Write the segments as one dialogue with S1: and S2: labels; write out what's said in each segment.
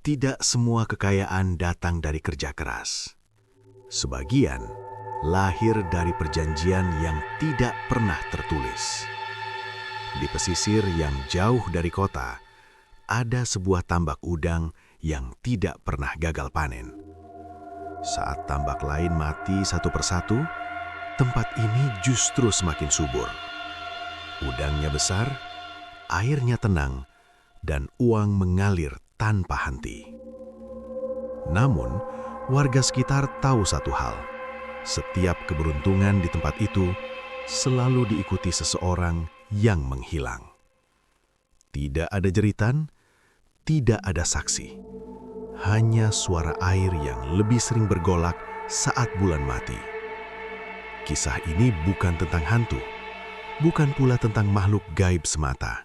S1: Tidak semua kekayaan datang dari kerja keras. Sebagian lahir dari perjanjian yang tidak pernah tertulis. Di pesisir yang jauh dari kota, ada sebuah tambak udang yang tidak pernah gagal panen. Saat tambak lain mati satu persatu, tempat ini justru semakin subur. Udangnya besar, airnya tenang, dan uang mengalir tanpa henti. Namun, warga sekitar tahu satu hal. Setiap keberuntungan di tempat itu selalu diikuti seseorang yang menghilang. Tidak ada jeritan, tidak ada saksi. Hanya suara air yang lebih sering bergolak saat bulan mati. Kisah ini bukan tentang hantu, bukan pula tentang makhluk gaib semata.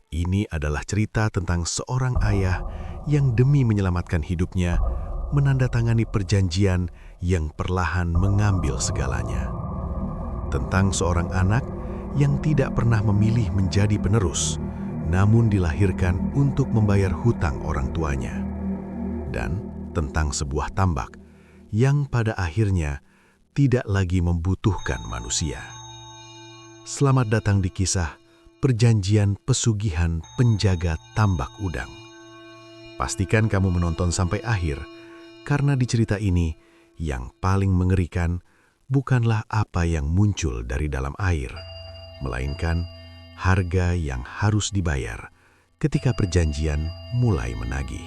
S1: Ini adalah cerita tentang seorang ayah yang demi menyelamatkan hidupnya menandatangani perjanjian yang perlahan mengambil segalanya. Tentang seorang anak yang tidak pernah memilih menjadi penerus, namun dilahirkan untuk membayar hutang orang tuanya. Dan tentang sebuah tambak yang pada akhirnya tidak lagi membutuhkan manusia. Selamat datang di kisah Perjanjian Pesugihan Penjaga Tambak Udang. Pastikan kamu menonton sampai akhir, karena di cerita ini yang paling mengerikan bukanlah apa yang muncul dari dalam air, melainkan harga yang harus dibayar ketika perjanjian mulai menagih.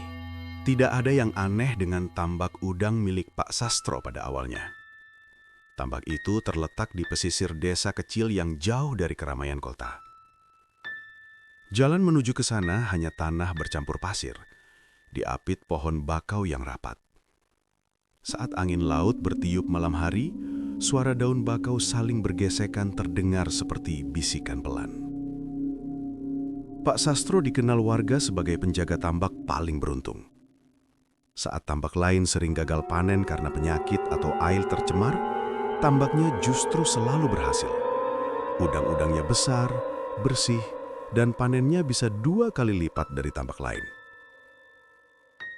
S1: Tidak ada yang aneh dengan tambak udang milik Pak Sastro pada awalnya. Tambak itu terletak di pesisir desa kecil yang jauh dari keramaian kota. Jalan menuju ke sana hanya tanah bercampur pasir, diapit pohon bakau yang rapat. Saat angin laut bertiup malam hari, suara daun bakau saling bergesekan terdengar seperti bisikan pelan. Pak Sastro dikenal warga sebagai penjaga tambak paling beruntung. Saat tambak lain sering gagal panen karena penyakit atau air tercemar, tambaknya justru selalu berhasil. Udang-udangnya besar, bersih, dan panennya bisa 2 kali lipat dari tambak lain.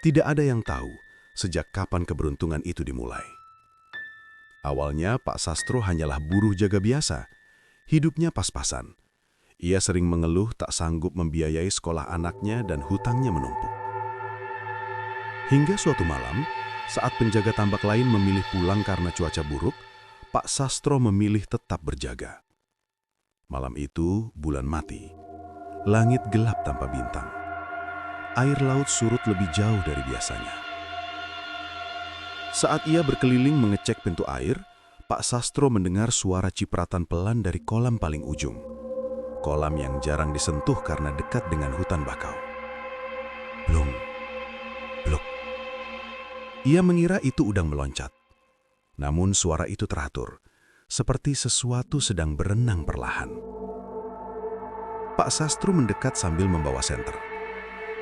S1: Tidak ada yang tahu sejak kapan keberuntungan itu dimulai. Awalnya Pak Sastro hanyalah buruh jaga biasa. Hidupnya pas-pasan. Ia sering mengeluh tak sanggup membiayai sekolah anaknya dan hutangnya menumpuk. Hingga suatu malam, saat penjaga tambak lain memilih pulang karena cuaca buruk, Pak Sastro memilih tetap berjaga. Malam itu bulan mati. Langit gelap tanpa bintang. Air laut surut lebih jauh dari biasanya. Saat ia berkeliling mengecek pintu air, Pak Sastro mendengar suara cipratan pelan dari kolam paling ujung. Kolam yang jarang disentuh karena dekat dengan hutan bakau. Blung, bluk. Ia mengira itu udang meloncat. Namun suara itu teratur, seperti sesuatu sedang berenang perlahan. Pak Sastro mendekat sambil membawa senter.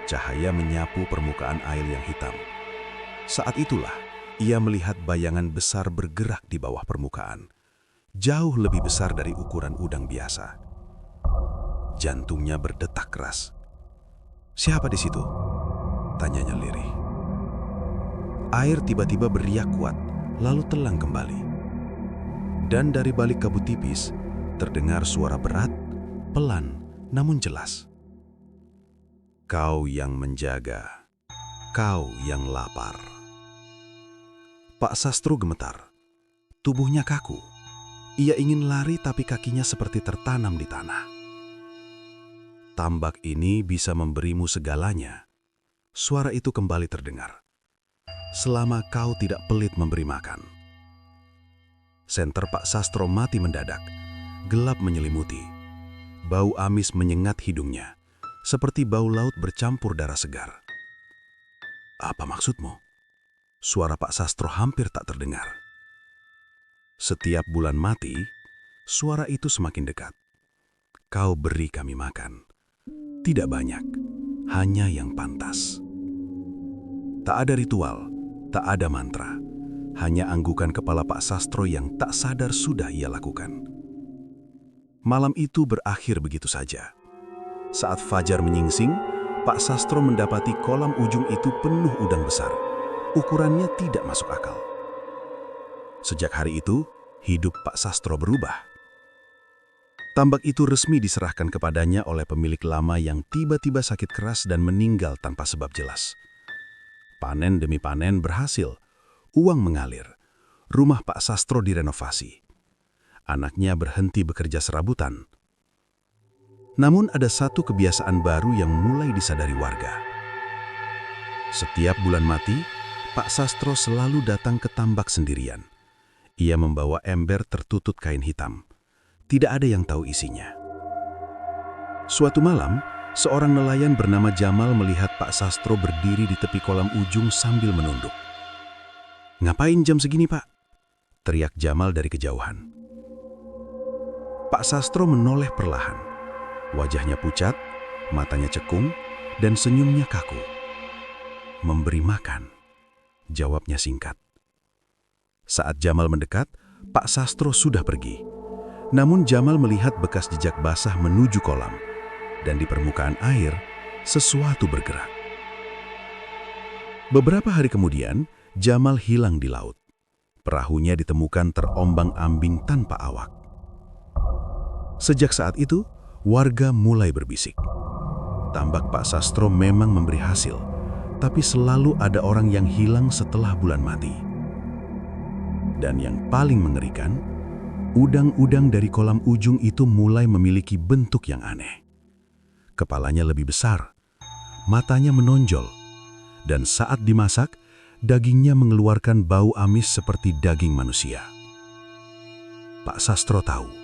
S1: Cahaya menyapu permukaan air yang hitam. Saat itulah, ia melihat bayangan besar bergerak di bawah permukaan. Jauh lebih besar dari ukuran udang biasa. Jantungnya berdetak keras. "Siapa di situ?" tanyanya lirih. Air tiba-tiba beriak kuat, lalu telang kembali. Dan dari balik kabut tipis, terdengar suara berat, pelan, namun jelas. "Kau yang menjaga, kau yang lapar." Pak Sastro gemetar. Tubuhnya kaku. Ia ingin lari tapi kakinya seperti tertanam di tanah. "Tambak ini bisa memberimu segalanya." Suara itu kembali terdengar. "Selama kau tidak pelit memberi makan." Senter Pak Sastro mati mendadak. Gelap menyelimuti. Bau amis menyengat hidungnya, seperti bau laut bercampur darah segar. "Apa maksudmu?" Suara Pak Sastro hampir tak terdengar. Setiap bulan mati, suara itu semakin dekat. "Kau beri kami makan. Tidak banyak, hanya yang pantas." Tak ada ritual, tak ada mantra. Hanya anggukan kepala Pak Sastro yang tak sadar sudah ia lakukan. Malam itu berakhir begitu saja. Saat fajar menyingsing,
S2: Pak Sastro mendapati kolam ujung itu penuh udang besar. Ukurannya tidak masuk akal. Sejak hari itu, hidup Pak Sastro berubah. Tambak itu resmi diserahkan kepadanya oleh pemilik lama yang tiba-tiba sakit keras dan meninggal tanpa sebab jelas. Panen demi panen berhasil, uang mengalir, rumah Pak Sastro direnovasi. Anaknya berhenti bekerja serabutan. Namun ada satu kebiasaan baru yang mulai disadari warga. Setiap bulan mati, Pak Sastro selalu datang ke tambak sendirian. Ia membawa ember tertutup kain hitam. Tidak ada yang tahu isinya. Suatu malam, seorang nelayan bernama Jamal melihat Pak Sastro berdiri di tepi kolam ujung sambil menunduk. "Ngapain jam segini, Pak?" teriak Jamal dari kejauhan. Pak Sastro menoleh perlahan. Wajahnya pucat, matanya cekung, dan senyumnya kaku. "Memberi makan," jawabnya singkat. Saat Jamal mendekat, Pak Sastro sudah pergi. Namun Jamal melihat bekas jejak basah menuju kolam, dan di permukaan air, sesuatu bergerak. Beberapa hari kemudian, Jamal hilang di laut. Perahunya ditemukan terombang-ambing tanpa awak. Sejak saat itu, warga mulai berbisik. Tambak Pak Sastro memang memberi hasil, tapi selalu ada orang yang hilang setelah bulan mati. Dan yang paling mengerikan, udang-udang dari kolam ujung itu mulai memiliki bentuk yang aneh. Kepalanya lebih besar, matanya menonjol, dan saat dimasak, dagingnya mengeluarkan bau amis seperti daging manusia. Pak Sastro tahu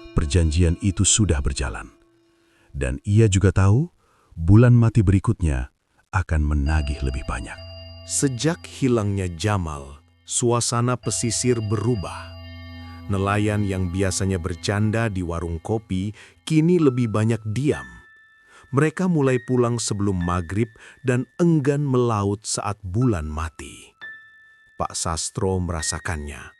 S2: perjanjian itu sudah berjalan. Dan ia juga tahu bulan mati berikutnya akan menagih lebih banyak.
S1: Sejak hilangnya Jamal, suasana pesisir berubah. Nelayan yang biasanya bercanda di warung kopi kini lebih banyak diam. Mereka mulai pulang sebelum maghrib dan enggan melaut saat bulan mati. Pak Sastro merasakannya.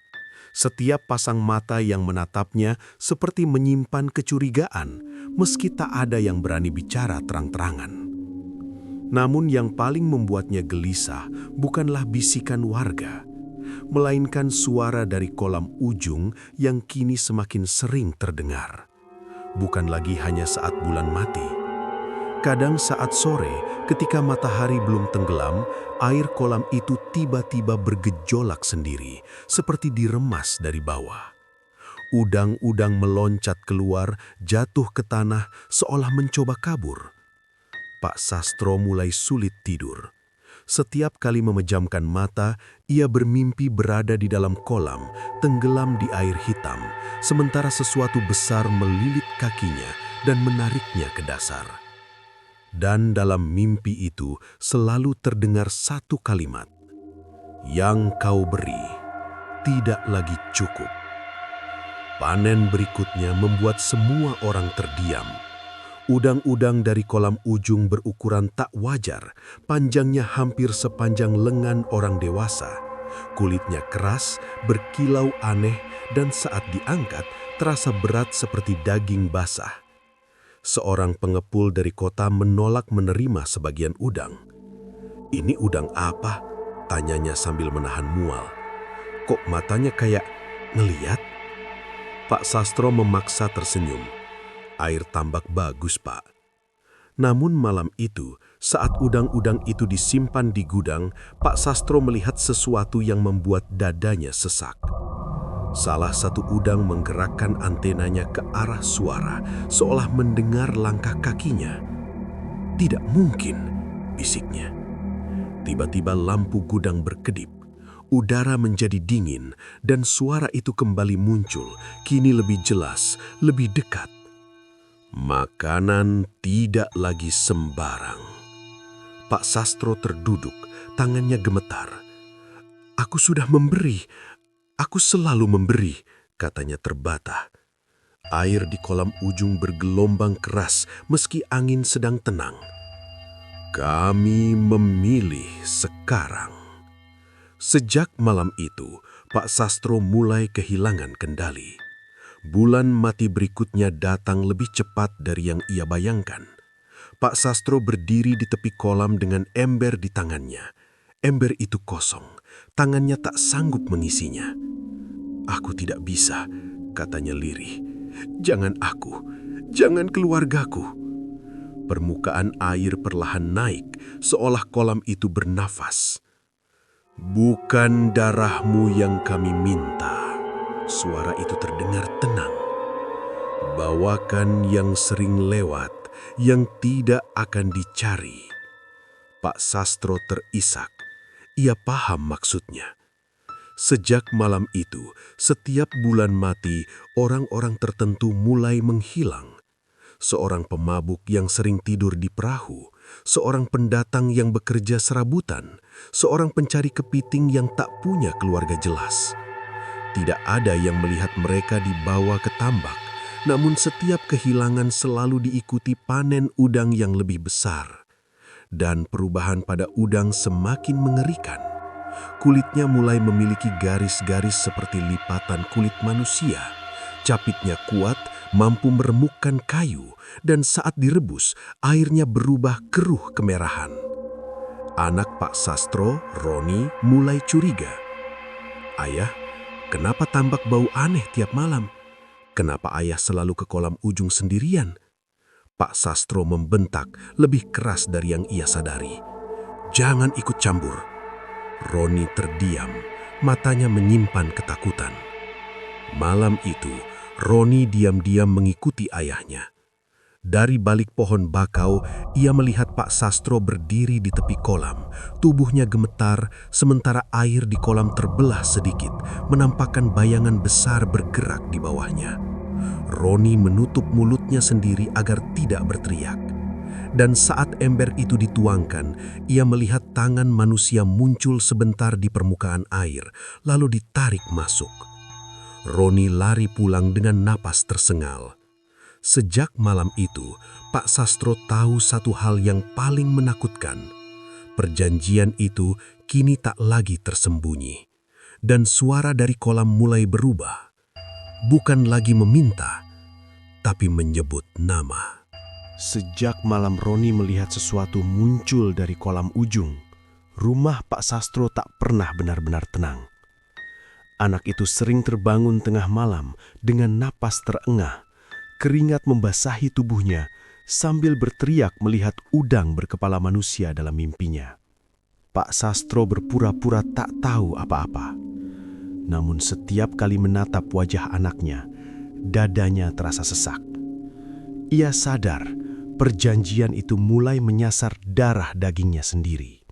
S1: Setiap pasang mata yang menatapnya seperti menyimpan kecurigaan, meski tak ada yang berani bicara terang-terangan. Namun yang paling membuatnya gelisah bukanlah bisikan warga, melainkan suara dari kolam ujung yang kini semakin sering terdengar. Bukan lagi hanya saat bulan mati. Kadang saat sore, ketika matahari belum tenggelam, air kolam itu tiba-tiba bergejolak sendiri, seperti diremas dari bawah. Udang-udang meloncat keluar, jatuh ke tanah, seolah mencoba kabur. Pak Sastro mulai sulit tidur. Setiap kali memejamkan mata, ia bermimpi berada di dalam kolam, tenggelam di air hitam, sementara sesuatu besar melilit kakinya dan menariknya ke dasar. Dan dalam mimpi itu selalu terdengar satu kalimat, "Yang kau beri tidak lagi cukup." Panen berikutnya membuat semua orang terdiam. Udang-udang dari kolam ujung berukuran tak wajar, panjangnya hampir sepanjang lengan orang dewasa. Kulitnya keras, berkilau aneh, dan saat diangkat terasa berat seperti daging basah. Seorang pengepul dari kota menolak menerima sebagian udang. "Ini udang apa?" tanyanya sambil menahan mual. "Kok matanya kayak ngeliat?" Pak Sastro memaksa tersenyum. "Air tambak bagus, Pak." Namun malam itu, saat udang-udang itu disimpan di gudang, Pak Sastro melihat sesuatu yang membuat dadanya sesak. Salah satu udang menggerakkan antenanya ke arah suara, seolah mendengar langkah kakinya. "Tidak mungkin," bisiknya. Tiba-tiba lampu gudang berkedip. Udara menjadi dingin, dan suara itu kembali muncul, kini lebih jelas, lebih dekat. "Makanan tidak lagi sembarang." Pak Sastro terduduk, tangannya gemetar. "Aku sudah memberi. Aku selalu memberi," katanya terbata. Air di kolam ujung bergelombang keras meski angin sedang tenang. "Kami memilih sekarang." Sejak malam itu, Pak Sastro mulai kehilangan kendali. Bulan mati berikutnya datang lebih cepat dari yang ia bayangkan.
S2: Pak Sastro berdiri di tepi kolam dengan ember di tangannya. Ember itu kosong, tangannya tak sanggup mengisinya. "Aku tidak bisa," katanya lirih. "Jangan aku, jangan keluargaku." Permukaan air perlahan naik, seolah kolam itu bernafas. "Bukan darahmu yang kami minta." Suara itu terdengar tenang. "Bawakan yang sering lewat, yang tidak akan dicari." Pak Sastro terisak. Ia paham maksudnya. Sejak malam itu, setiap bulan mati, orang-orang tertentu mulai menghilang. Seorang pemabuk yang sering tidur di perahu, seorang pendatang yang bekerja serabutan, seorang pencari kepiting yang tak punya keluarga jelas. Tidak ada yang melihat mereka dibawa ke tambak, namun setiap kehilangan selalu diikuti panen udang yang lebih besar. Dan perubahan pada udang semakin mengerikan. Kulitnya mulai memiliki garis-garis seperti lipatan kulit manusia. Capitnya kuat, mampu meremukkan kayu, dan saat direbus, airnya berubah keruh kemerahan. Anak Pak Sastro, Roni, mulai curiga. "Ayah, kenapa tambak bau aneh tiap malam? Kenapa ayah selalu ke kolam ujung sendirian?" Pak Sastro membentak lebih keras dari yang ia sadari. "Jangan ikut campur." Roni terdiam, matanya menyimpan ketakutan. Malam itu, Roni diam-diam mengikuti ayahnya. Dari balik pohon bakau, ia melihat Pak Sastro berdiri di tepi kolam. Tubuhnya gemetar, sementara air di kolam terbelah sedikit, menampakkan bayangan besar bergerak di bawahnya. Roni menutup mulutnya sendiri agar tidak berteriak. Dan saat ember itu dituangkan, ia melihat tangan manusia muncul sebentar di permukaan air, lalu ditarik masuk. Roni lari pulang dengan napas tersengal. Sejak malam itu, Pak Sastro tahu satu hal yang paling menakutkan. Perjanjian itu kini tak lagi tersembunyi. Dan suara dari kolam mulai berubah. Bukan lagi meminta, tapi menyebut nama.
S1: Sejak malam Roni melihat sesuatu muncul dari kolam ujung, rumah Pak Sastro tak pernah benar-benar tenang. Anak itu sering terbangun tengah malam dengan napas terengah, keringat membasahi tubuhnya sambil berteriak melihat udang berkepala manusia dalam mimpinya. Pak Sastro berpura-pura tak tahu apa-apa. Namun setiap kali menatap wajah anaknya, dadanya terasa sesak. Ia sadar perjanjian itu mulai menyasar darah dagingnya sendiri.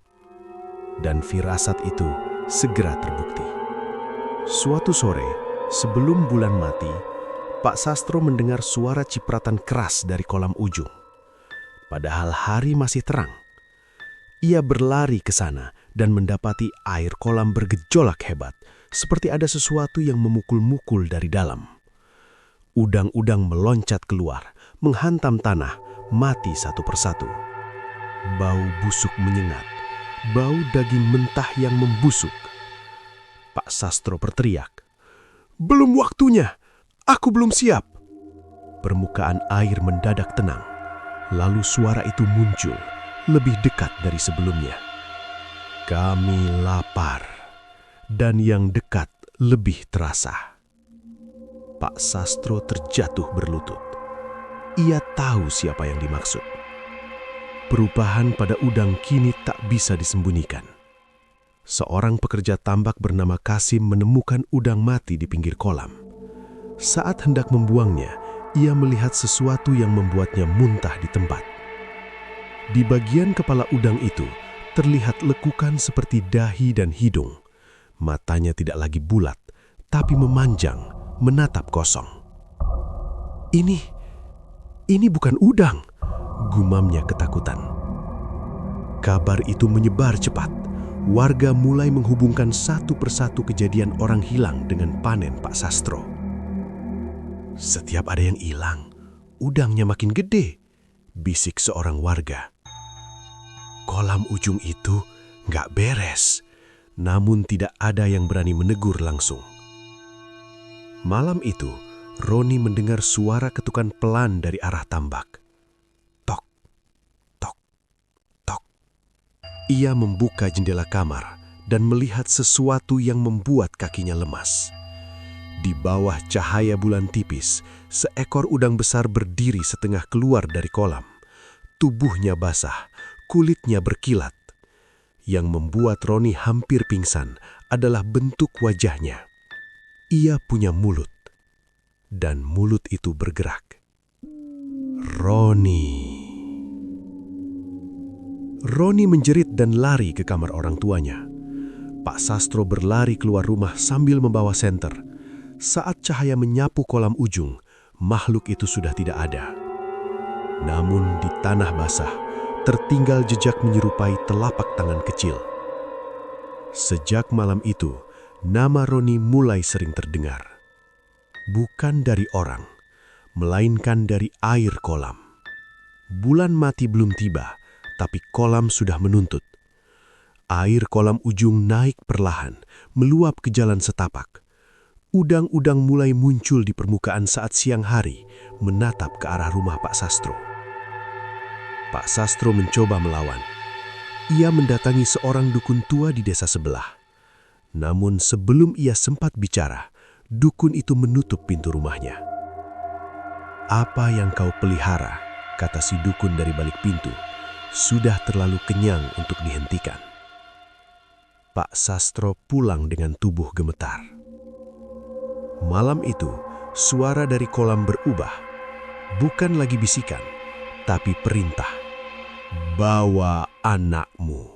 S1: Dan firasat itu segera terbukti. Suatu sore, sebelum bulan mati, Pak Sastro mendengar suara cipratan keras dari kolam ujung. Padahal hari masih terang. Ia berlari ke sana dan mendapati air kolam bergejolak hebat, seperti ada sesuatu yang memukul-mukul dari dalam. Udang-udang meloncat keluar, menghantam tanah, mati satu persatu. Bau busuk menyengat, bau daging mentah yang membusuk. Pak Sastro berteriak, "Belum waktunya, aku belum siap." Permukaan air mendadak tenang, lalu suara itu muncul, lebih dekat dari sebelumnya. "Kami lapar," dan yang dekat lebih terasa. Pak Sastro terjatuh berlutut. Ia tahu siapa yang dimaksud. Perubahan pada udang kini tak bisa disembunyikan. Seorang pekerja tambak bernama Kasim menemukan udang mati di pinggir kolam. Saat hendak membuangnya, ia melihat sesuatu yang membuatnya muntah di tempat. Di bagian kepala udang itu, terlihat lekukan seperti dahi dan hidung. Matanya tidak lagi bulat, tapi memanjang, menatap kosong. Ini bukan udang," gumamnya ketakutan. Kabar itu menyebar cepat. Warga mulai menghubungkan satu persatu kejadian orang hilang dengan panen Pak Sastro. "Setiap ada yang hilang, udangnya makin gede," bisik seorang warga. "Kolam ujung itu nggak beres," namun tidak ada yang berani menegur langsung. Malam itu, Roni mendengar suara ketukan pelan dari arah tambak. Tok,
S2: Ia membuka jendela kamar dan melihat sesuatu yang membuat kakinya lemas. Di bawah cahaya bulan tipis, seekor udang besar berdiri setengah keluar dari kolam. Tubuhnya basah, kulitnya berkilat. Yang membuat Roni hampir pingsan adalah bentuk wajahnya. Ia punya mulut, dan mulut itu bergerak. Roni menjerit dan lari ke kamar orang tuanya. Pak Sastro berlari keluar rumah sambil membawa senter. Saat cahaya menyapu kolam ujung, makhluk itu sudah tidak ada. Namun di tanah basah, tertinggal jejak menyerupai telapak tangan kecil. Sejak malam itu, nama Roni mulai sering terdengar. Bukan dari orang, melainkan dari air kolam. Bulan mati belum tiba, tapi kolam sudah menuntut. Air kolam ujung naik perlahan, meluap ke jalan setapak. Udang-udang mulai muncul di permukaan saat siang hari, menatap ke arah rumah Pak Sastro. Pak Sastro mencoba melawan. Ia mendatangi seorang dukun tua di desa sebelah. Namun sebelum ia sempat bicara, dukun itu menutup pintu rumahnya. "Apa yang kau pelihara," kata si dukun dari balik pintu, "sudah terlalu kenyang untuk dihentikan." Pak Sastro pulang dengan tubuh gemetar. Malam itu, suara dari kolam berubah. Bukan lagi bisikan, tapi perintah. "Bawa anakmu."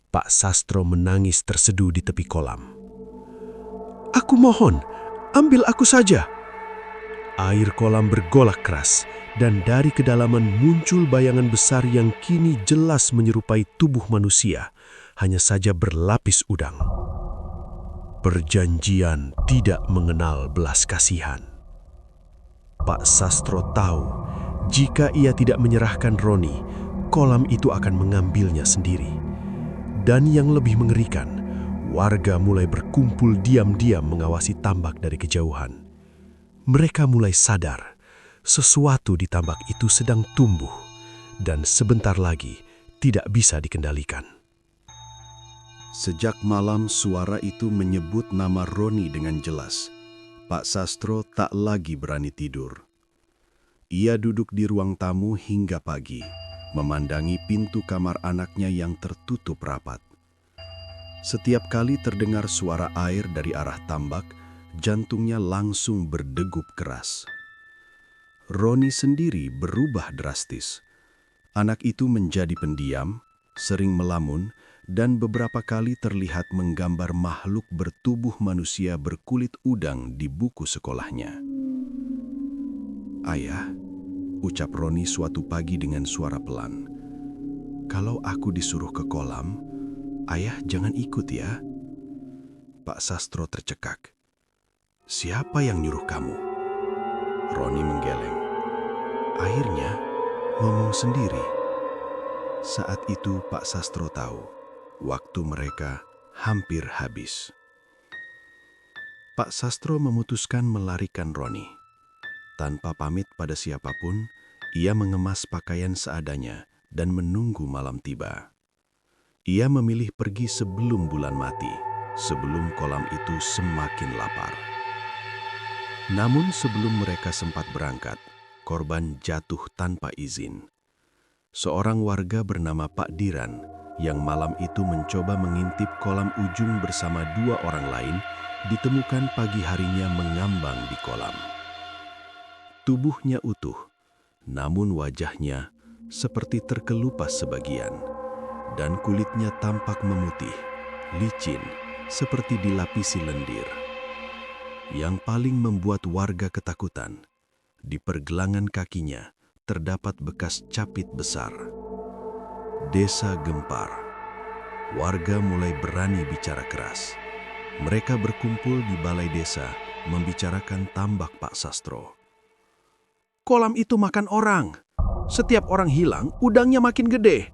S2: Pak Sastro menangis terseduh di tepi kolam. "Aku mohon, ambil aku saja." Air kolam bergolak keras, dan dari kedalaman muncul bayangan besar yang kini jelas menyerupai tubuh manusia, hanya saja berlapis udang. Perjanjian tidak mengenal belas kasihan. Pak Sastro tahu, jika ia tidak menyerahkan Roni, kolam itu akan mengambilnya sendiri. Dan yang lebih mengerikan, warga mulai berkumpul diam-diam mengawasi tambak dari kejauhan. Mereka mulai sadar, sesuatu di tambak itu sedang tumbuh, dan sebentar lagi tidak bisa dikendalikan.
S1: Sejak malam suara itu menyebut nama Roni dengan jelas. Pak Sastro tak lagi berani tidur. Ia duduk di ruang tamu hingga pagi, memandangi pintu kamar anaknya yang tertutup rapat. Setiap kali terdengar suara air dari arah tambak, jantungnya langsung berdegup keras. Roni sendiri berubah drastis. Anak itu menjadi pendiam, sering melamun, dan beberapa kali terlihat menggambar makhluk bertubuh manusia berkulit udang di buku sekolahnya. "Ayah," ucap Roni suatu pagi dengan suara pelan, "kalau aku disuruh ke kolam, ayah jangan ikut ya." Pak Sastro tercekak. "Siapa yang nyuruh kamu?" Roni menggeleng. Akhirnya ngomong sendiri. Saat itu Pak Sastro tahu, waktu mereka hampir habis. Pak Sastro memutuskan melarikan Roni. Tanpa pamit pada siapapun, ia mengemas pakaian seadanya dan menunggu malam tiba. Ia memilih pergi sebelum bulan mati, sebelum kolam itu semakin lapar. Namun sebelum mereka sempat berangkat, korban jatuh tanpa izin. Seorang warga bernama Pak Diran yang malam itu mencoba mengintip kolam ujung bersama 2 orang lain, ditemukan pagi harinya mengambang di kolam. Tubuhnya utuh, namun wajahnya seperti terkelupas sebagian, dan kulitnya tampak memutih, licin, seperti dilapisi lendir. Yang paling membuat warga ketakutan, di pergelangan kakinya terdapat bekas capit besar. Desa gempar. Warga mulai berani bicara keras. Mereka berkumpul di balai desa membicarakan tambak Pak Sastro. "Kolam itu makan orang. Setiap orang hilang, udangnya makin gede.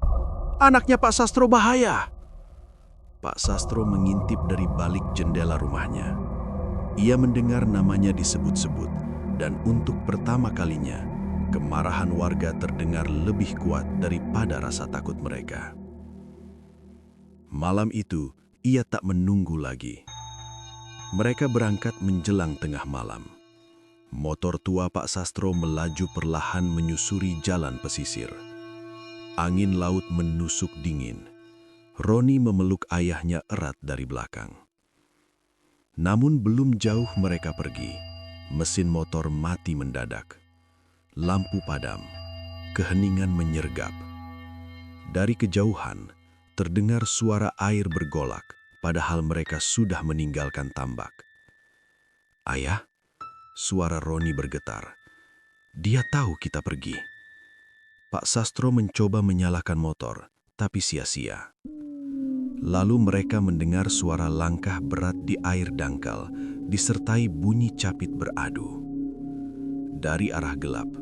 S1: Anaknya Pak Sastro bahaya." Pak Sastro mengintip dari balik jendela rumahnya. Ia mendengar namanya disebut-sebut, dan untuk pertama kalinya, kemarahan warga terdengar lebih kuat daripada rasa takut mereka.
S2: Malam itu, ia tak menunggu lagi. Mereka berangkat menjelang tengah malam. Motor tua Pak Sastro melaju perlahan menyusuri jalan pesisir. Angin laut menusuk dingin. Roni memeluk ayahnya erat dari belakang. Namun belum jauh mereka pergi, mesin motor mati mendadak. Lampu padam, keheningan menyergap. Dari kejauhan, terdengar suara air bergolak, padahal mereka sudah meninggalkan tambak. "Ayah," suara Roni bergetar. "Dia tahu kita pergi." Pak Sastro mencoba menyalakan motor, tapi sia-sia. Lalu mereka mendengar suara langkah berat di air dangkal, disertai bunyi capit beradu. Dari arah gelap,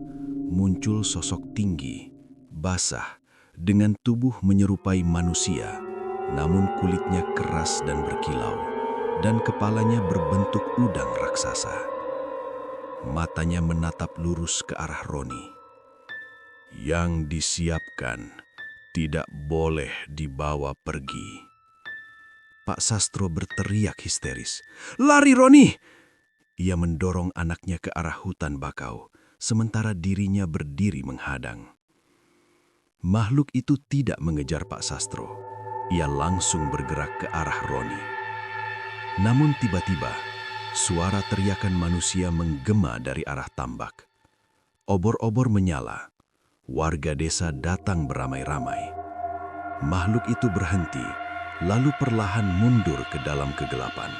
S2: muncul sosok tinggi, basah, dengan tubuh menyerupai manusia, namun kulitnya keras dan berkilau, dan kepalanya berbentuk udang raksasa. Matanya menatap lurus ke arah Roni. "Yang disiapkan tidak boleh dibawa pergi." Pak Sastro berteriak histeris. "Lari, Roni!" Ia mendorong anaknya ke arah hutan bakau, sementara dirinya berdiri menghadang. Makhluk itu tidak mengejar Pak Sastro. Ia langsung bergerak ke arah Roni. Namun tiba-tiba, suara teriakan manusia menggema dari arah tambak. Obor-obor menyala. Warga desa datang beramai-ramai. Makhluk itu berhenti, lalu perlahan mundur ke dalam kegelapan,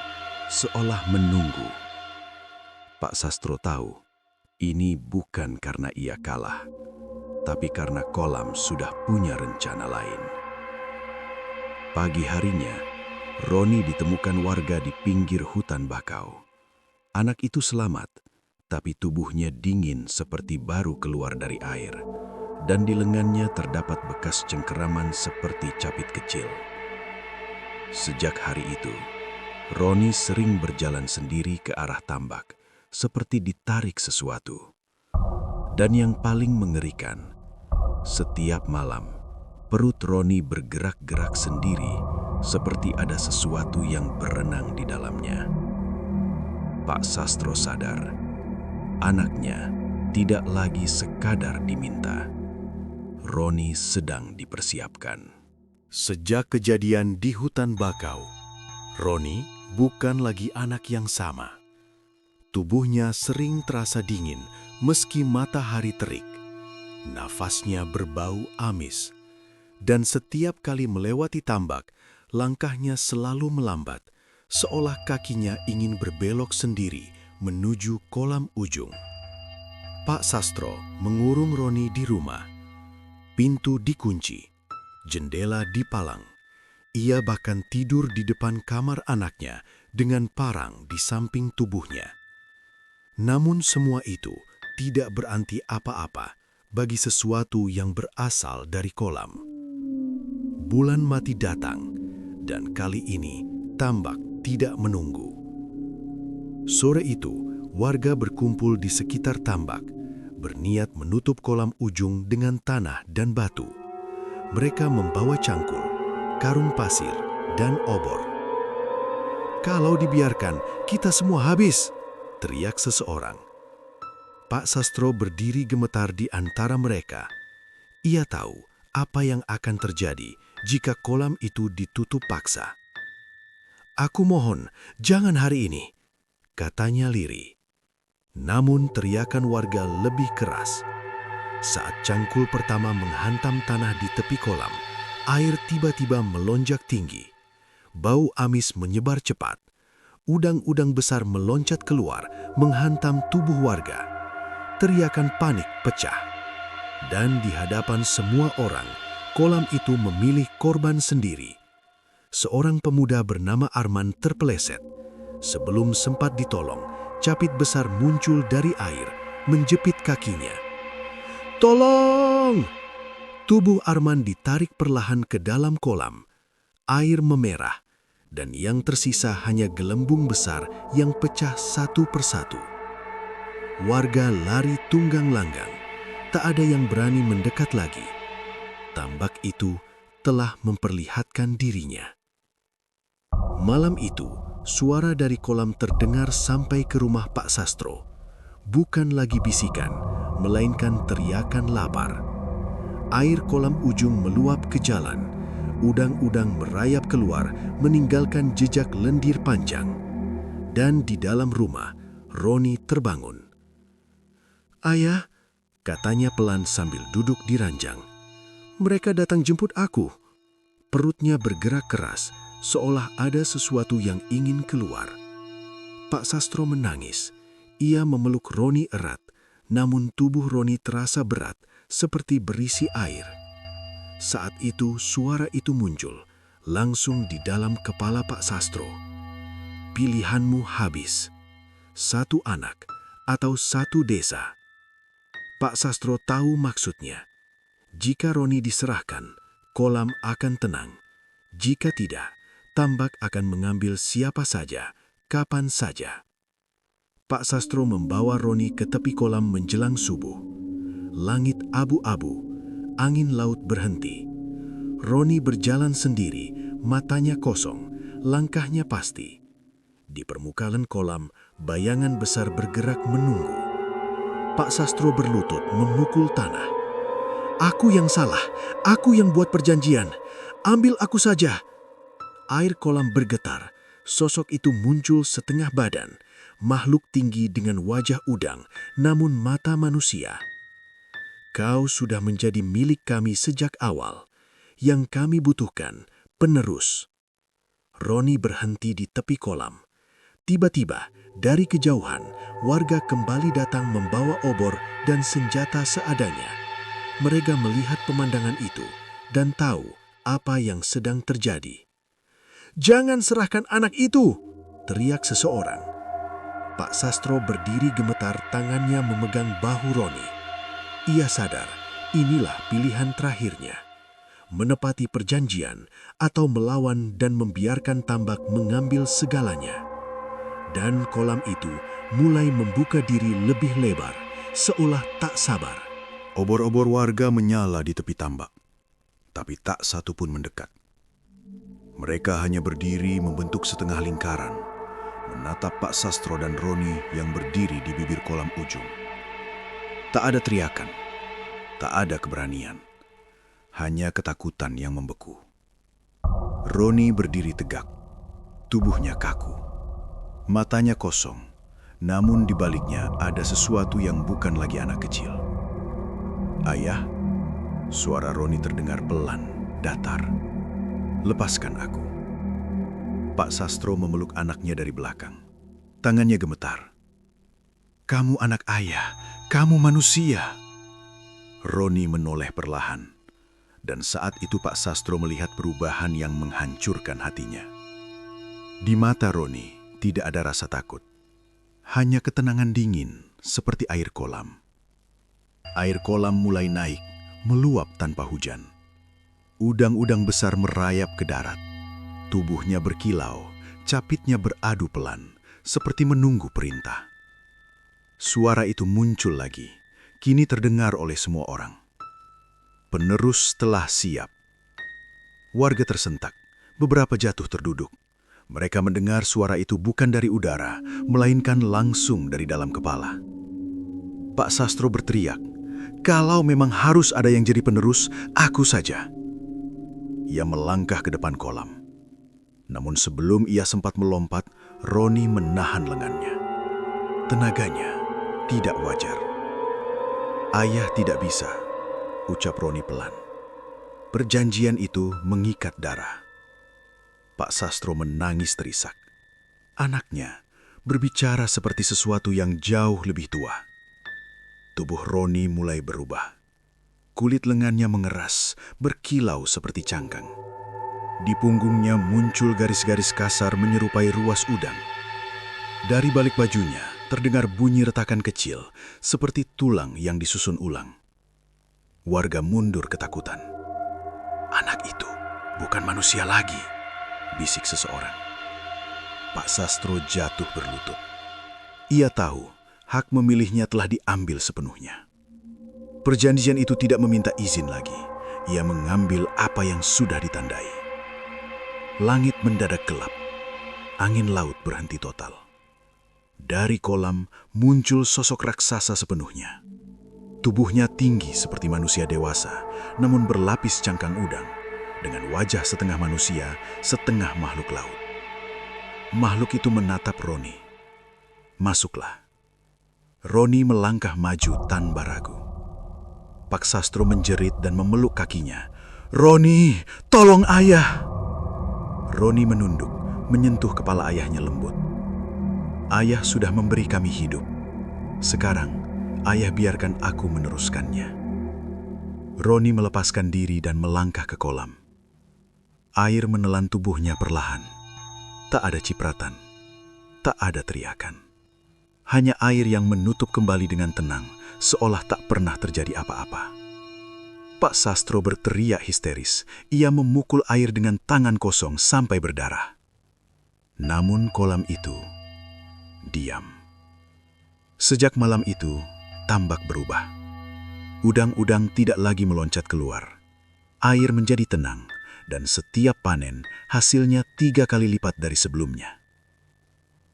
S2: seolah menunggu. Pak Sastro tahu, ini bukan karena ia kalah, tapi karena kolam sudah punya rencana lain. Pagi harinya, Roni ditemukan warga di pinggir hutan bakau. Anak itu selamat, tapi tubuhnya dingin seperti baru keluar dari air, dan di lengannya terdapat bekas cengkeraman seperti capit kecil. Sejak hari itu, Roni sering berjalan sendiri ke arah tambak, seperti ditarik sesuatu. Dan yang paling mengerikan, setiap malam, perut Roni bergerak-gerak sendiri, seperti ada sesuatu yang berenang di dalamnya. Pak Sastro sadar, anaknya tidak lagi sekadar diminta. Roni sedang dipersiapkan.
S1: Sejak kejadian di hutan bakau, Roni bukan lagi anak yang sama. Tubuhnya sering terasa dingin meski matahari terik. Nafasnya berbau amis. Dan setiap kali melewati tambak, langkahnya selalu melambat, seolah kakinya ingin berbelok sendiri menuju kolam ujung. Pak Sastro mengurung Roni di rumah. Pintu dikunci, jendela dipalang. Ia bahkan tidur di depan kamar anaknya dengan parang di samping tubuhnya. Namun semua itu tidak berarti apa-apa bagi sesuatu yang berasal dari kolam. Bulan mati datang, dan kali ini tambak tidak menunggu. Sore itu, warga berkumpul di sekitar tambak, berniat menutup kolam ujung dengan tanah dan batu. Mereka membawa cangkul, karung pasir, dan obor. "Kalau dibiarkan, kita semua habis," teriak seseorang. Pak Sastro berdiri gemetar di antara mereka. Ia tahu apa yang akan terjadi jika kolam itu ditutup paksa. "Aku mohon, jangan hari ini," katanya lirih. Namun teriakan warga lebih keras. Saat cangkul pertama menghantam tanah di tepi kolam, air tiba-tiba melonjak tinggi. Bau amis menyebar cepat. Udang-udang besar meloncat keluar, menghantam tubuh warga. Teriakan panik pecah. Dan di hadapan semua orang, kolam itu memilih korban sendiri. Seorang pemuda bernama Arman terpeleset. Sebelum sempat ditolong, capit besar muncul dari air, menjepit kakinya. "Tolong!" Tubuh Arman ditarik perlahan ke dalam kolam. Air memerah, dan yang tersisa hanya gelembung besar yang pecah satu persatu. Warga lari tunggang langgang. Tak ada yang berani mendekat lagi. Tambak itu telah memperlihatkan dirinya. Malam itu, suara dari kolam terdengar sampai ke rumah Pak Sastro. Bukan lagi bisikan, melainkan teriakan lapar. Air kolam ujung meluap ke jalan. Udang-udang merayap keluar, meninggalkan jejak lendir panjang. Dan di dalam rumah, Roni terbangun. "Ayah," katanya pelan sambil duduk di ranjang. "Mereka datang jemput aku." Perutnya bergerak keras, seolah ada sesuatu yang ingin keluar. Pak Sastro menangis. Ia memeluk Roni erat, namun tubuh Roni terasa berat, seperti berisi air. Saat itu suara itu muncul, langsung di dalam kepala Pak Sastro. "Pilihanmu habis. Satu anak atau satu desa." Pak Sastro tahu maksudnya. Jika Roni diserahkan, kolam akan tenang. Jika tidak, tambak akan mengambil siapa saja, kapan saja. Pak Sastro membawa Roni ke tepi kolam menjelang subuh. Langit abu-abu, angin laut berhenti. Roni berjalan sendiri, matanya kosong, langkahnya pasti. Di permukaan kolam, bayangan besar bergerak menunggu. Pak Sastro berlutut memukul tanah. "Aku yang salah, aku yang buat perjanjian. Ambil aku saja." Air kolam bergetar. Sosok itu muncul setengah badan, makhluk tinggi dengan wajah udang, namun mata manusia. "Kau sudah menjadi milik kami sejak awal. Yang kami butuhkan, penerus." Roni berhenti di tepi kolam. Tiba-tiba, dari kejauhan, warga kembali datang membawa obor dan senjata seadanya. Mereka melihat pemandangan itu dan tahu apa yang sedang terjadi. "Jangan serahkan anak itu!" teriak seseorang. Pak Sastro berdiri gemetar, tangannya memegang bahu Roni. Ia sadar, inilah pilihan terakhirnya. Menepati perjanjian atau melawan dan membiarkan tambak mengambil segalanya. Dan kolam itu mulai membuka diri lebih lebar, seolah tak sabar.
S2: Obor-obor warga menyala di tepi tambak, tapi tak satu pun mendekat. Mereka hanya berdiri membentuk setengah lingkaran, menatap Pak Sastro dan Roni yang berdiri di bibir kolam ujung. Tak ada teriakan, tak ada keberanian, hanya ketakutan yang membeku. Roni berdiri tegak, tubuhnya kaku, matanya kosong, namun di baliknya ada sesuatu yang bukan lagi anak kecil. "Ayah," suara Roni terdengar pelan, datar. "Lepaskan aku." Pak Sastro memeluk anaknya dari belakang. Tangannya gemetar. "Kamu anak ayah, kamu manusia." Roni menoleh perlahan. Dan saat itu Pak Sastro melihat perubahan yang menghancurkan hatinya. Di mata Roni tidak ada rasa takut. Hanya ketenangan dingin seperti air kolam. Air kolam mulai naik, meluap tanpa hujan. Udang-udang besar merayap ke darat. Tubuhnya berkilau, capitnya beradu pelan, seperti menunggu perintah. Suara itu muncul lagi, kini terdengar oleh semua orang. Penerus telah siap. Warga tersentak, beberapa jatuh terduduk. Mereka mendengar suara itu bukan dari udara, melainkan langsung dari dalam kepala. Pak Sastro berteriak, "Kalau memang harus ada yang jadi penerus, aku saja." Ia melangkah ke depan kolam. Namun sebelum ia sempat melompat, Roni menahan lengannya. Tenaganya tidak wajar. "Ayah tidak bisa," ucap Roni pelan. Perjanjian itu mengikat darah. Pak Sastro menangis terisak. Anaknya berbicara seperti sesuatu yang jauh lebih tua. Tubuh Roni mulai berubah. Kulit lengannya mengeras, berkilau seperti cangkang. Di punggungnya muncul garis-garis kasar menyerupai ruas udang. Dari balik bajunya terdengar bunyi retakan kecil, seperti tulang yang disusun ulang. Warga mundur ketakutan. "Anak itu bukan manusia lagi," bisik seseorang. Pak Sastro jatuh berlutut. Ia tahu hak memilihnya telah diambil sepenuhnya. Perjanjian itu tidak meminta izin lagi. Ia mengambil apa yang sudah ditandai. Langit mendadak gelap. angin laut berhenti total. Dari kolam muncul sosok raksasa sepenuhnya. Tubuhnya tinggi seperti manusia dewasa, namun berlapis cangkang udang, dengan wajah setengah manusia, setengah makhluk laut. Makhluk itu menatap Roni. "Masuklah." Roni melangkah maju tanpa ragu. Pak Sastro menjerit dan memeluk kakinya. "Roni, tolong ayah!" Roni menunduk, menyentuh kepala ayahnya lembut. "Ayah sudah memberi kami hidup. Sekarang, ayah biarkan aku meneruskannya." Roni melepaskan diri dan melangkah ke kolam. Air menelan tubuhnya perlahan. Tak ada cipratan, tak ada teriakan. Hanya air yang menutup kembali dengan tenang, seolah tak pernah terjadi apa-apa. Pak Sastro berteriak histeris. Ia memukul air dengan tangan kosong sampai berdarah. Namun kolam itu diam. Sejak malam itu, tambak berubah. Udang-udang tidak lagi meloncat keluar. Air menjadi tenang, dan setiap panen hasilnya 3 kali lipat dari sebelumnya.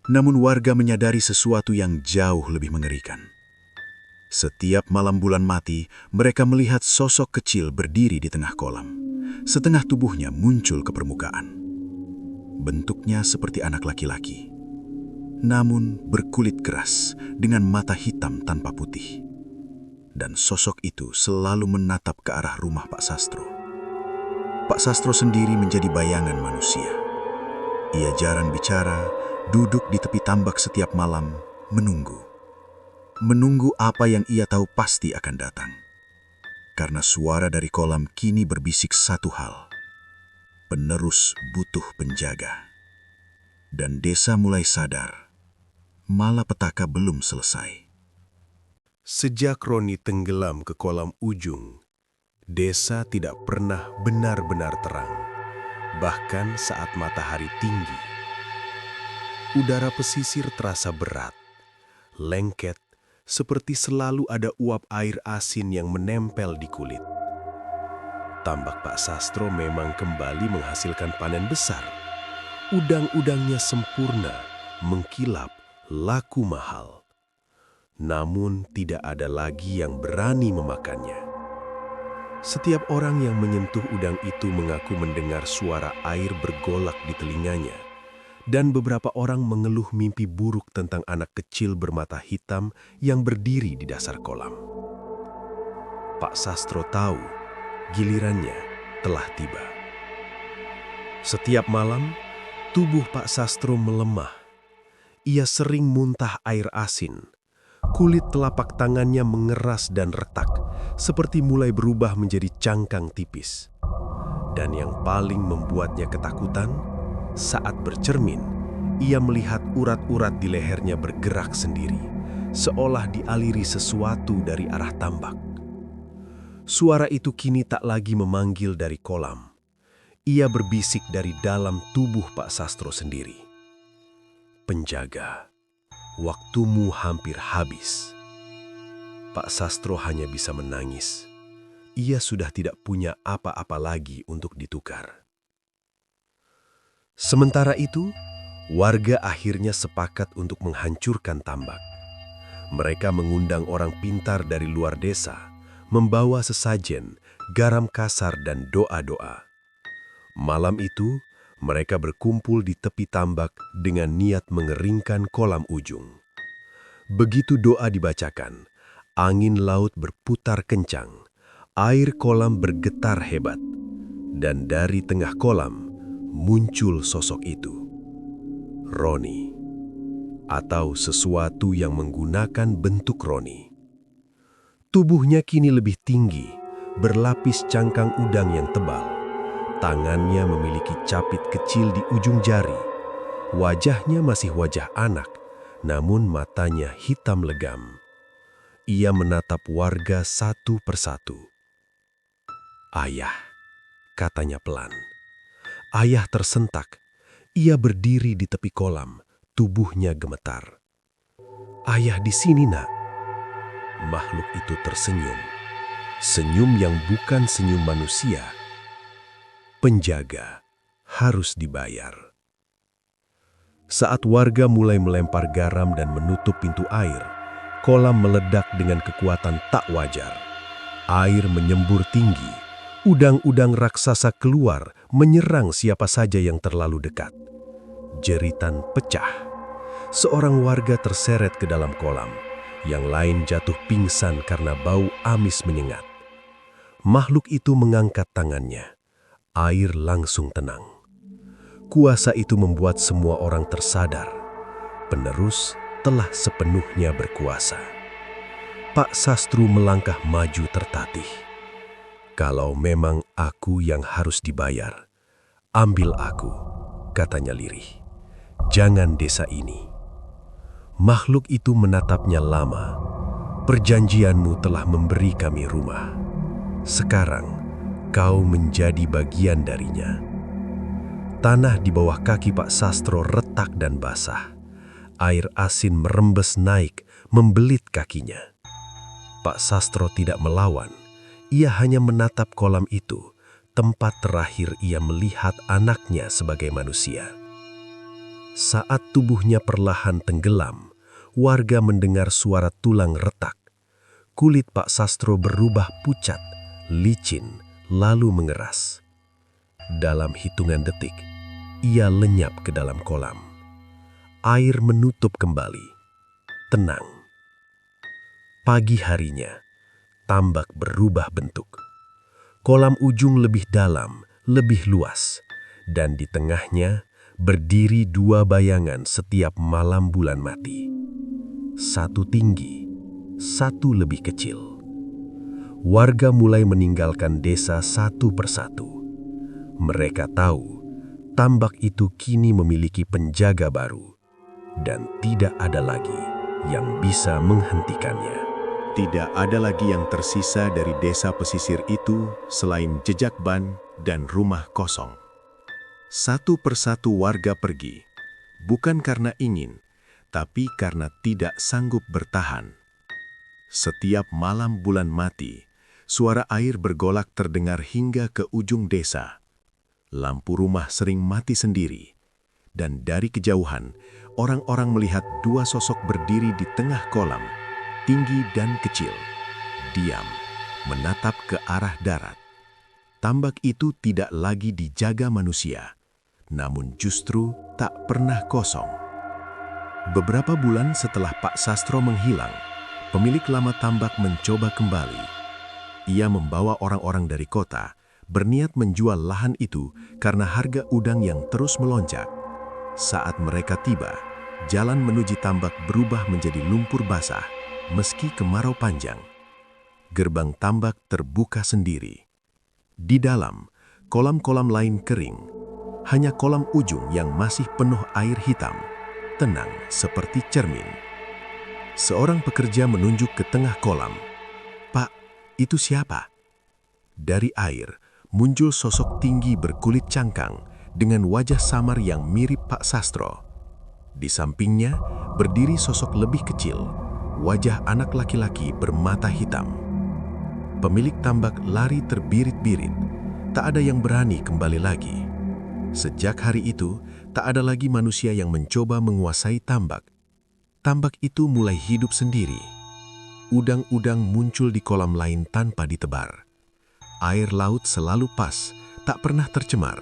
S2: Namun warga menyadari sesuatu yang jauh lebih mengerikan. Setiap malam bulan mati, mereka melihat sosok kecil berdiri di tengah kolam. Setengah tubuhnya muncul ke permukaan. Bentuknya seperti anak laki-laki, namun berkulit keras dengan mata hitam tanpa putih. Dan sosok itu selalu menatap ke arah rumah Pak Sastro. Pak Sastro sendiri menjadi bayangan manusia. Ia jarang bicara, duduk di tepi tambak setiap malam, menunggu. Menunggu apa yang ia tahu pasti akan datang. Karena suara dari kolam kini berbisik satu hal. Penerus butuh penjaga. Dan desa mulai sadar, malapetaka belum selesai.
S1: Sejak Roni tenggelam ke kolam ujung, desa tidak pernah benar-benar terang, bahkan saat matahari tinggi. Udara pesisir terasa berat, lengket, seperti selalu ada uap air asin yang menempel di kulit. Tambak Pak Sastro memang kembali menghasilkan panen besar. Udang-udangnya sempurna, mengkilap, laku mahal. Namun tidak ada lagi yang berani memakannya. Setiap orang yang menyentuh udang itu mengaku mendengar suara air bergolak di telinganya. Dan beberapa orang mengeluh mimpi buruk tentang anak kecil bermata hitam yang berdiri di dasar kolam. Pak Sastro tahu gilirannya telah tiba. Setiap malam, tubuh Pak Sastro melemah. Ia sering muntah air asin. Kulit telapak tangannya mengeras dan retak, seperti mulai berubah menjadi cangkang tipis. Dan yang paling membuatnya ketakutan, saat bercermin, ia melihat urat-urat di lehernya bergerak sendiri, seolah dialiri sesuatu dari arah tambak. Suara itu kini tak lagi memanggil dari kolam. Ia berbisik dari dalam tubuh Pak Sastro sendiri. "Penjaga, waktumu hampir habis." Pak Sastro hanya bisa menangis. Ia sudah tidak punya apa-apa lagi untuk ditukar. Sementara itu, warga akhirnya sepakat untuk menghancurkan tambak. Mereka mengundang orang pintar dari luar desa, membawa sesajen, garam kasar dan doa-doa. Malam itu, mereka berkumpul di tepi tambak dengan niat mengeringkan kolam ujung. Begitu doa dibacakan, angin laut berputar kencang, air kolam bergetar hebat, dan dari tengah kolam muncul sosok itu. Roni, atau sesuatu yang menggunakan bentuk Roni. Tubuhnya kini lebih tinggi, berlapis cangkang udang yang tebal. Tangannya memiliki capit kecil di ujung jari. Wajahnya masih wajah anak, namun matanya hitam legam. Ia menatap warga satu persatu. "Ayah," katanya pelan. Ayah tersentak. Ia berdiri di tepi kolam, tubuhnya gemetar. "Ayah di sini, Nak." Makhluk itu tersenyum. Senyum yang bukan senyum manusia. Penjaga harus dibayar.
S2: Saat warga mulai melempar garam dan menutup pintu air, kolam meledak dengan kekuatan tak wajar. Air menyembur tinggi, udang-udang raksasa keluar menyerang siapa saja yang terlalu dekat. Jeritan pecah. Seorang warga terseret ke dalam kolam, yang lain jatuh pingsan karena bau amis menyengat. Makhluk itu mengangkat tangannya. Air langsung tenang. Kuasa itu membuat semua orang tersadar. Penerus telah sepenuhnya berkuasa. Pak Sastro melangkah maju tertatih. "Kalau memang aku yang harus dibayar, ambil aku," katanya lirih. "Jangan desa ini." Makhluk itu menatapnya lama. "Perjanjianmu telah memberi kami rumah. Sekarang kau menjadi bagian darinya." Tanah di bawah kaki Pak Sastro retak dan basah. Air asin merembes naik, membelit kakinya. Pak Sastro tidak melawan. Ia hanya menatap kolam itu, tempat terakhir ia melihat anaknya sebagai manusia. Saat tubuhnya perlahan tenggelam, warga mendengar suara tulang retak. Kulit Pak Sastro berubah pucat, licin, lalu mengeras. Dalam hitungan detik, ia lenyap ke dalam kolam. Air menutup kembali. Tenang. Pagi harinya, tambak berubah bentuk. Kolam ujung lebih dalam, lebih luas, dan di tengahnya berdiri dua bayangan setiap malam bulan mati. Satu tinggi, satu lebih kecil. Warga mulai meninggalkan desa satu persatu. Mereka tahu tambak itu kini memiliki penjaga baru, dan tidak ada lagi yang bisa menghentikannya.
S1: Tidak ada lagi yang tersisa dari desa pesisir itu selain jejak ban dan rumah kosong. Satu persatu warga pergi, bukan karena ingin, tapi karena tidak sanggup bertahan. Setiap malam bulan mati, suara air bergolak terdengar hingga ke ujung desa. Lampu rumah sering mati sendiri, dan dari kejauhan, orang-orang melihat dua sosok berdiri di tengah kolam, tinggi dan kecil, diam, menatap ke arah darat. Tambak itu tidak lagi dijaga manusia, namun justru tak pernah kosong. Beberapa bulan setelah Pak Sastro menghilang, pemilik lama tambak mencoba kembali. Ia membawa orang-orang dari kota, berniat menjual lahan itu karena harga udang yang terus melonjak. Saat mereka tiba, jalan menuju tambak berubah menjadi lumpur basah, meski kemarau panjang. Gerbang tambak terbuka sendiri. Di dalam, kolam-kolam lain kering. Hanya kolam ujung yang masih penuh air hitam, tenang seperti cermin. Seorang pekerja menunjuk ke tengah kolam. "Pak, itu siapa?" Dari air, muncul sosok tinggi berkulit cangkang dengan wajah samar yang mirip Pak Sastro. Di sampingnya berdiri sosok lebih kecil, wajah anak laki-laki bermata hitam. Pemilik tambak lari terbirit-birit, tak ada yang berani kembali lagi. Sejak hari itu, tak ada lagi manusia yang mencoba menguasai tambak. Tambak itu mulai hidup sendiri. Udang-udang muncul di kolam lain tanpa ditebar. Air laut selalu pas, tak pernah tercemar.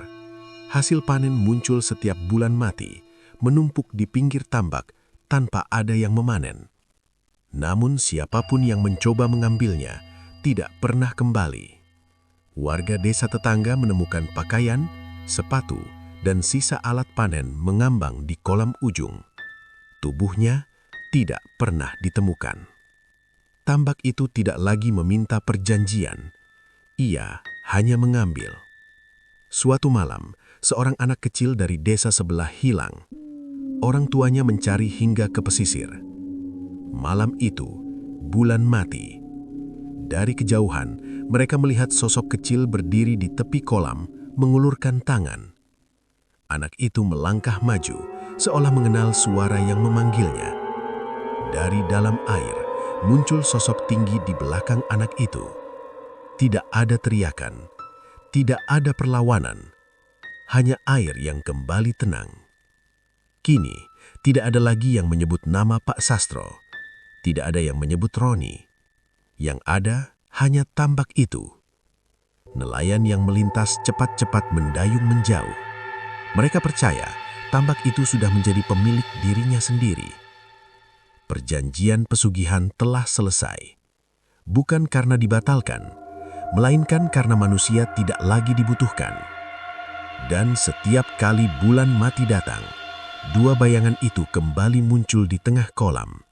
S1: Hasil panen muncul setiap bulan mati, menumpuk di pinggir tambak tanpa ada yang memanen. Namun siapapun yang mencoba mengambilnya, tidak pernah kembali. Warga desa tetangga menemukan pakaian, sepatu, dan sisa alat panen mengambang di kolam ujung. Tubuhnya tidak pernah ditemukan. Tambak itu tidak lagi meminta perjanjian. Ia hanya mengambil. Suatu malam, seorang anak kecil dari desa sebelah hilang. Orang tuanya mencari hingga ke pesisir. Malam itu, bulan mati. Dari kejauhan, mereka melihat sosok kecil berdiri di tepi kolam, mengulurkan tangan. Anak itu melangkah maju, seolah mengenal suara yang memanggilnya. Dari dalam air, muncul sosok tinggi di belakang anak itu. Tidak ada teriakan, tidak ada perlawanan, hanya air yang kembali tenang.
S2: Kini, tidak ada lagi yang menyebut nama Pak Sastro. Tidak ada yang menyebut Roni. Yang ada hanya tambak itu. Nelayan yang melintas cepat-cepat mendayung menjauh. Mereka percaya tambak itu sudah menjadi pemilik dirinya sendiri. Perjanjian pesugihan telah selesai. Bukan karena dibatalkan, melainkan karena manusia tidak lagi dibutuhkan. Dan setiap kali bulan mati datang, dua bayangan itu kembali muncul di tengah kolam.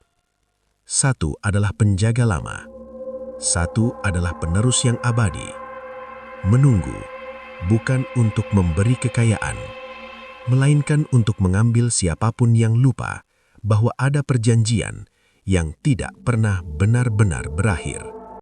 S2: Satu adalah penjaga lama, satu adalah penerus yang abadi. Menunggu bukan untuk memberi kekayaan, melainkan untuk mengambil siapapun yang lupa bahwa ada perjanjian yang tidak pernah benar-benar berakhir.